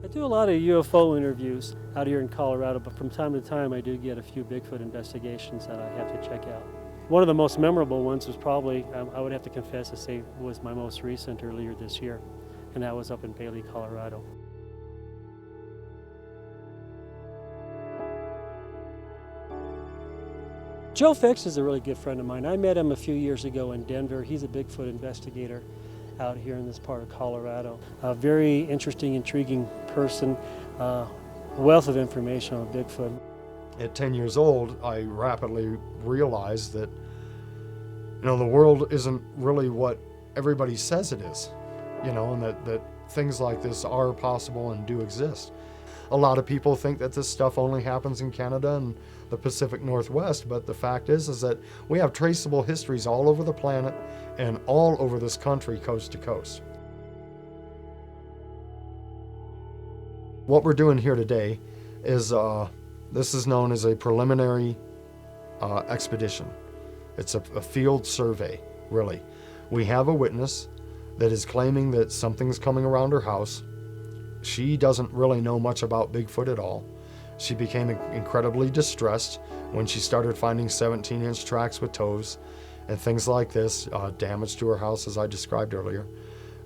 I do a lot of UFO interviews out here in Colorado, but from time to time I do get a few Bigfoot investigations that I have to check out. One of the most memorable ones was probably, I would have to confess to say, was my most recent earlier this year, and that was up in Bailey, Colorado. Joe Fix is a really good friend of mine. I met him a few years ago in Denver. He's a Bigfoot investigator out here in this part of Colorado. A very interesting, intriguing person, wealth of information on Bigfoot. At 10 years old, I rapidly realized that, the world isn't really what everybody says it is, and that things like this are possible and do exist. A lot of people think that this stuff only happens in Canada and the Pacific Northwest, but the fact is that we have traceable histories all over the planet and all over this country, coast to coast. What we're doing here today is, this is known as a preliminary expedition. It's a field survey, really. We have a witness that is claiming that something's coming around her house. She doesn't really know much about Bigfoot at all. She became incredibly distressed when she started finding 17-inch tracks with toes and things like this, damage to her house as I described earlier.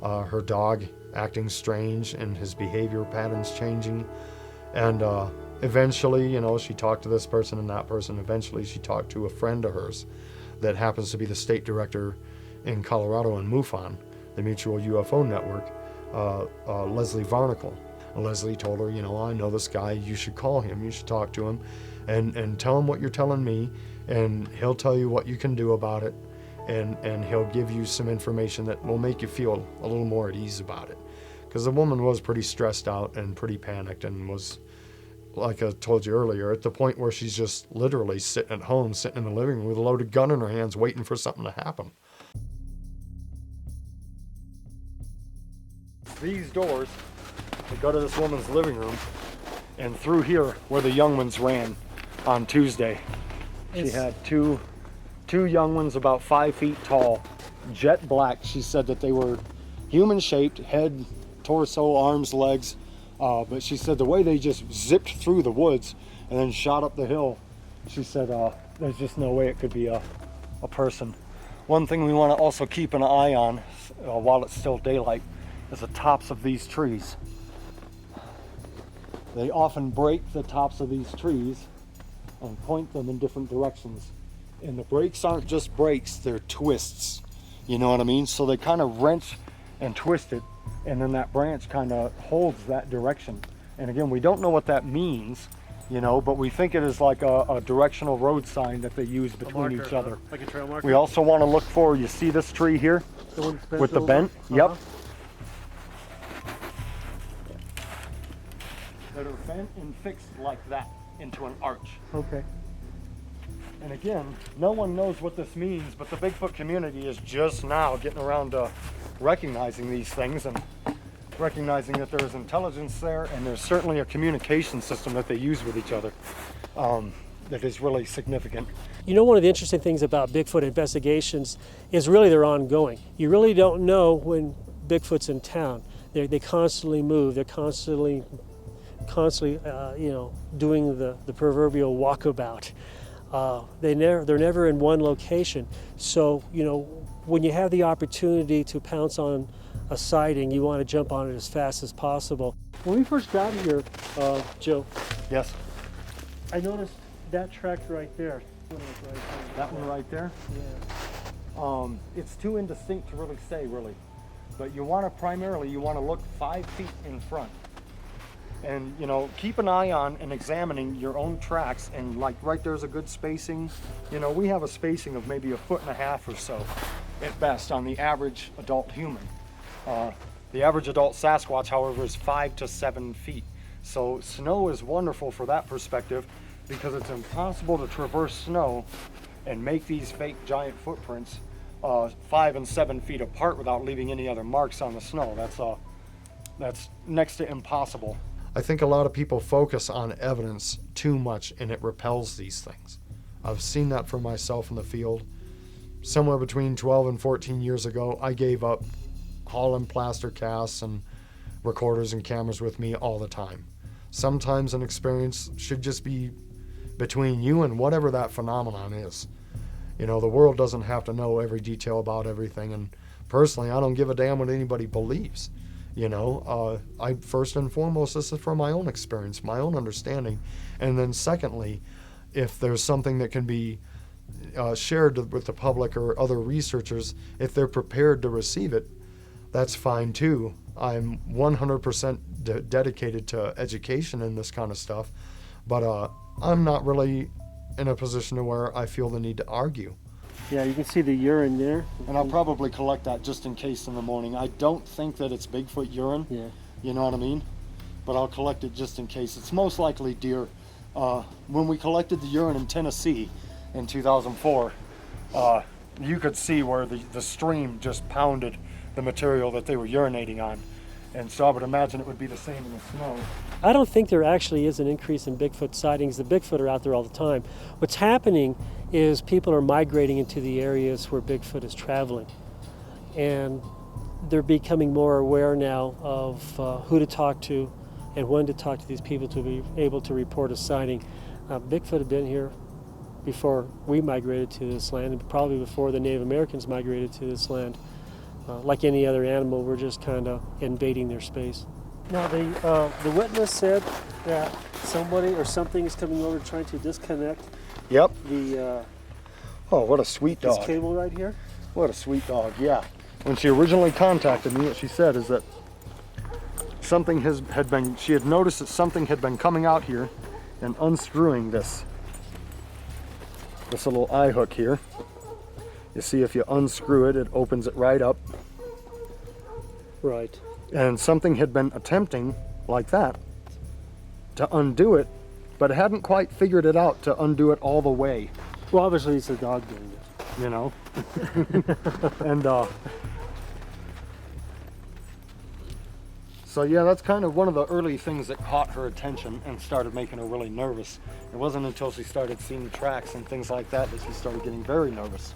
Her dog acting strange and his behavior patterns changing. And eventually, she talked to this person and that person. Eventually she talked to a friend of hers that happens to be the state director in Colorado in MUFON, the Mutual UFO Network, Leslie Varnicle. Leslie told her, I know this guy, you should call him, you should talk to him, and tell him what you're telling me, and he'll tell you what you can do about it, and he'll give you some information that will make you feel a little more at ease about it. Because the woman was pretty stressed out and pretty panicked and was, like I told you earlier, at the point where she's just literally sitting at home, sitting in the living room with a loaded gun in her hands waiting for something to happen. These doors that go to this woman's living room, and through here where the young ones ran on Tuesday. She had two young ones about 5 feet tall, jet black. She said that they were human-shaped, head, torso, arms, legs, but she said the way they just zipped through the woods and then shot up the hill, she said there's just no way it could be a person. One thing we want to also keep an eye on while it's still daylight is the tops of these trees. They often break the tops of these trees and point them in different directions. And the breaks aren't just breaks, they're twists. You know what I mean? So they kind of wrench and twist it, and then that branch kind of holds that direction. And again, we don't know what that means, but we think it is like a directional road sign that they use between each other. Like a trail marker? We also want to look for, you see this tree here? The one that's with the bent? Yep. That are bent and fixed like that into an arch. Okay. And again, no one knows what this means, but the Bigfoot community is just now getting around to recognizing these things and recognizing that there is intelligence there, and there's certainly a communication system that they use with each other that is really significant. One of the interesting things about Bigfoot investigations is really they're ongoing. You really don't know when Bigfoot's in town. They constantly move. They're constantly doing the proverbial walkabout. They're never in one location. So, when you have the opportunity to pounce on a sighting, you want to jump on it as fast as possible. When we first got here, Joe. Yes. I noticed that track right there. That one right there? Yeah. It's too indistinct to really say, really. But you want to look 5 feet in front. And keep an eye on and examining your own tracks, and like right there's a good spacing. We have a spacing of maybe 1.5 feet or so at best on the average adult human. The average adult Sasquatch, however, is 5 to 7 feet. So snow is wonderful for that perspective, because it's impossible to traverse snow and make these fake giant footprints 5 and 7 feet apart without leaving any other marks on the snow. That's next to impossible. I think a lot of people focus on evidence too much, and it repels these things. I've seen that for myself in the field. Somewhere between 12 and 14 years ago, I gave up hauling plaster casts and recorders and cameras with me all the time. Sometimes an experience should just be between you and whatever that phenomenon is. You know, the world doesn't have to know every detail about everything, and personally, I don't give a damn what anybody believes. You know, I first and foremost, this is from my own experience, my own understanding, and then secondly, if there's something that can be shared with the public or other researchers, if they're prepared to receive it, that's fine too. I'm 100% dedicated to education and this kind of stuff, but I'm not really in a position to where I feel the need to argue. Yeah, you can see the urine there. And I'll probably collect that just in case in the morning. I don't think that it's Bigfoot urine, Yeah. you know what I mean? But I'll collect it just in case. It's most likely deer. When we collected the urine in Tennessee in 2004, you could see where the stream just pounded the material that they were urinating on. And so I would imagine it would be the same in the snow. I don't think there actually is an increase in Bigfoot sightings. The Bigfoot are out there all the time. What's happening is people are migrating into the areas where Bigfoot is traveling. And they're becoming more aware now of who to talk to and when to talk to these people to be able to report a sighting. Bigfoot had been here before we migrated to this land, and probably before the Native Americans migrated to this land. Like any other animal, we're just kind of invading their space. Now, the witness said that somebody or something is coming over trying to disconnect Yep. the Oh, what a sweet this dog. cable right here. What a sweet dog, yeah. When she originally contacted me, what she said is that something she had noticed that something had been coming out here and unscrewing this little eye hook here. You see, if you unscrew it, it opens it right up. Right. And something had been attempting, like that, to undo it, but hadn't quite figured it out to undo it all the way, Well, obviously it's a dog doing it. you know? And so yeah, that's kind of one of the early things that caught her attention and started making her really nervous. It wasn't until she started seeing tracks and things like that that she started getting very nervous.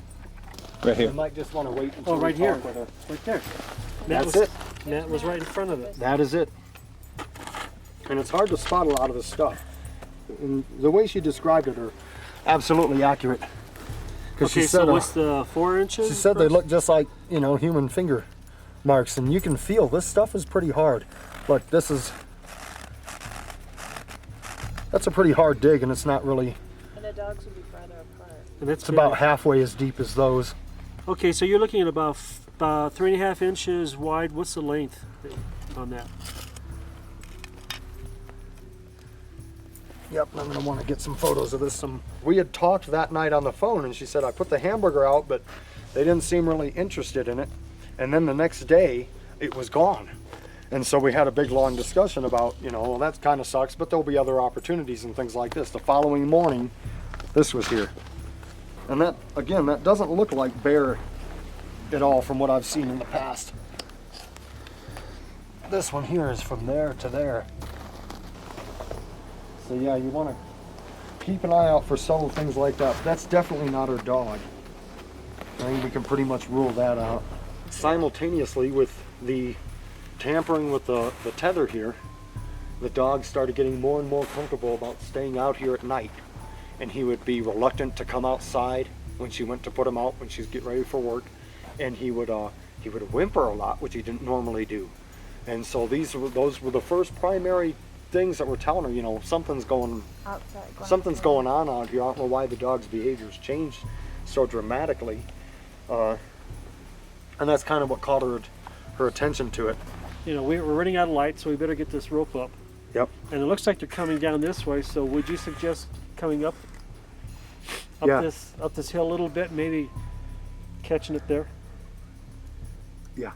Right here. You might just want to wait until Oh, right we here. talk with her. Right there. That's it. Matt was right in front of it. That is it. And it's hard to spot a lot of this stuff. And the way she described it are absolutely accurate. Because Okay, she said, so what's the 4 inches? she said they look just like, you know, human finger marks, and you can feel this stuff is pretty hard. Look, that's a pretty hard dig, and it's not really. And the dogs would be farther apart. And that's It's about halfway as deep as those. Okay, so you're looking at about 3.5 inches wide. What's the length on that? Yep, I'm gonna want to get some photos of this. We had talked that night on the phone, and she said, I put the hamburger out, but they didn't seem really interested in it. And then the next day, it was gone. And so we had a big long discussion about, you know, well, that kind of sucks, but there'll be other opportunities and things like this. The following morning, this was here. And that, again, that doesn't look like bear at all from what I've seen in the past. This one here is from there to there. So yeah, you want to keep an eye out for subtle things like that. That's definitely not her dog. I think we can pretty much rule that out. Simultaneously with the tampering with the tether here, the dog started getting more and more comfortable about staying out here at night. And he would be reluctant to come outside when she went to put him out when she's getting ready for work. And he would whimper a lot, which he didn't normally do. And so those were the first primary things that were telling her, you know, something's going on out here. I don't know why the dog's behavior's changed so dramatically. And that's kind of what caught her attention to it. You know, we're running out of light, so we better get this rope up. Yep. And it looks like they're coming down this way, so would you suggest coming up Yeah. this hill a little bit, maybe catching it there? Yeah.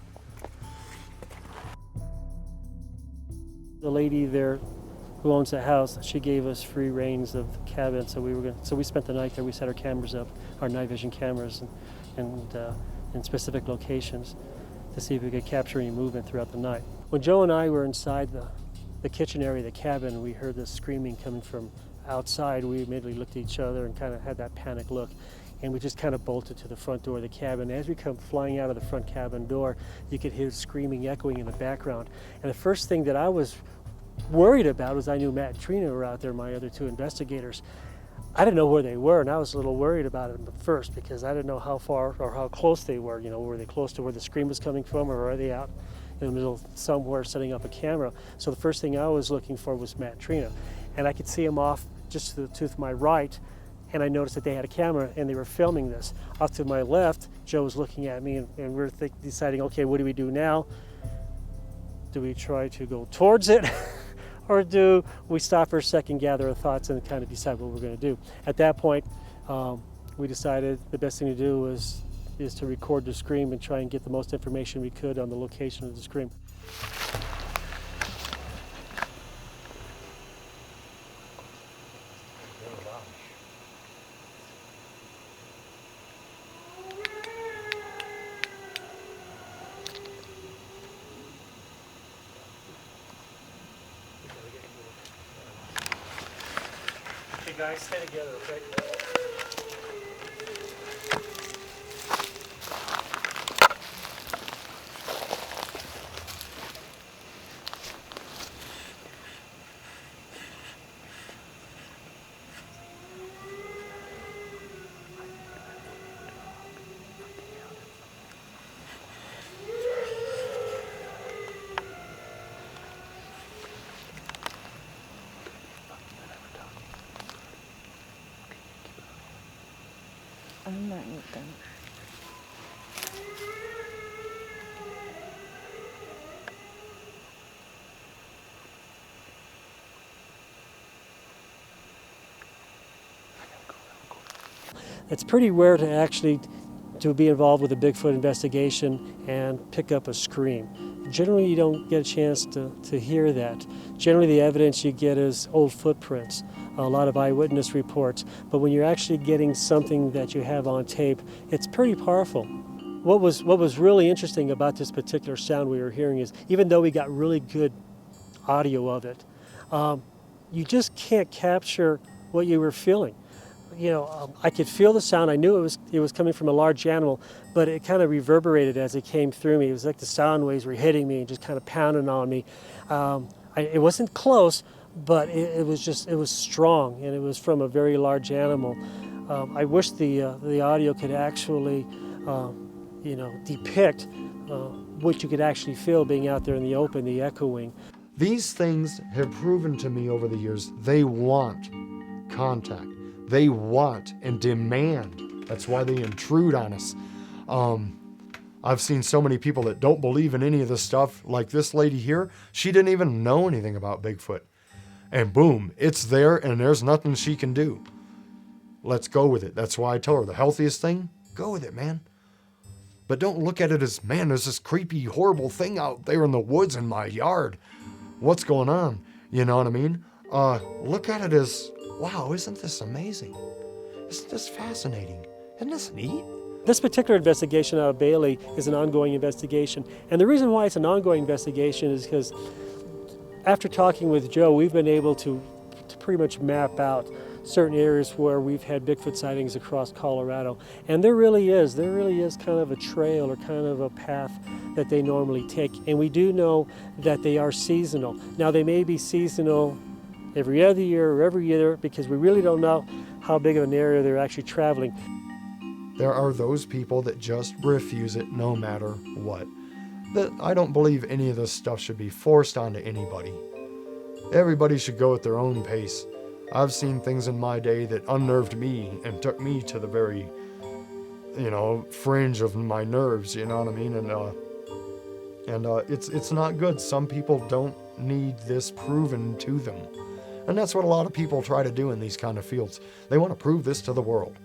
The lady there who owns the house, she gave us free reins of the cabin, so we spent the night there. We set our cameras up, our night vision cameras, and in specific locations to see if we could capture any movement throughout the night. When Joe and I were inside the kitchen area of the cabin, we heard this screaming coming from outside. We immediately looked at each other and kind of had that panic look. and we just kind of bolted to the front door of the cabin. As we come flying out of the front cabin door, you could hear screaming echoing in the background. And the first thing that I was worried about was I knew Matt and Trina were out there, my other two investigators. I didn't know where they were, and I was a little worried about them at first because I didn't know how far or how close they were. You know, were they close to where the scream was coming from, or are they out in the middle somewhere setting up a camera? So the first thing I was looking for was Matt and Trina, and I could see them off just to my right, and I noticed that they had a camera and they were filming this. Off to my left, Joe was looking at me, and we're deciding, okay, what do we do now? Do we try to go towards it? Or do we stop for a second, gather our thoughts, and kind of decide what we're going to do? At that point, we decided the best thing to do is to record the scream and try and get the most information we could on the location of the scream. Okay, guys, stay together, okay? I'm not with them. It's pretty rare to actually be involved with a Bigfoot investigation and pick up a scream. Generally, you don't get a chance to hear that. Generally, the evidence you get is old footprints, a lot of eyewitness reports, but when you're actually getting something that you have on tape, it's pretty powerful. What was really interesting about this particular sound we were hearing is, even though we got really good audio of it, you just can't capture what you were feeling. You know, I could feel the sound. I knew it was coming from a large animal, but it kind of reverberated as it came through me. It was like the sound waves were hitting me and just kind of pounding on me. It wasn't close, but it was strong, and it was from a very large animal. I wish the audio could actually, depict what you could actually feel being out there in the open, the echoing. These things have proven to me over the years they want contact. They want and demand. That's why they intrude on us. I've seen so many people that don't believe in any of this stuff, like this lady here. She didn't even know anything about Bigfoot. And boom, it's there and there's nothing she can do. Let's go with it. That's why I tell her the healthiest thing, go with it, man. But don't look at it as, man, there's this creepy, horrible thing out there in the woods in my yard. What's going on? You know what I mean? Look at it as, wow, isn't this amazing? Isn't this fascinating? Isn't this neat? This particular investigation out of Bailey is an ongoing investigation. And the reason why it's an ongoing investigation is because after talking with Joe, we've been able to pretty much map out certain areas where we've had Bigfoot sightings across Colorado. And there really is kind of a trail or kind of a path that they normally take. And we do know that they are seasonal. Now, they may be seasonal every other year or every year because we really don't know how big of an area they're actually traveling. There are those people that just refuse it no matter what. I don't believe any of this stuff should be forced onto anybody. Everybody should go at their own pace. I've seen things in my day that unnerved me and took me to the very, fringe of my nerves, you know what I mean? And it's not good. Some people don't need this proven to them. And that's what a lot of people try to do in these kind of fields. They want to prove this to the world.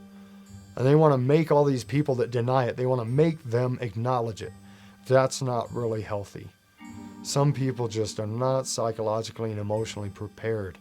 And they want to make all these people that deny it, they want to make them acknowledge it. That's not really healthy. Some people just are not psychologically and emotionally prepared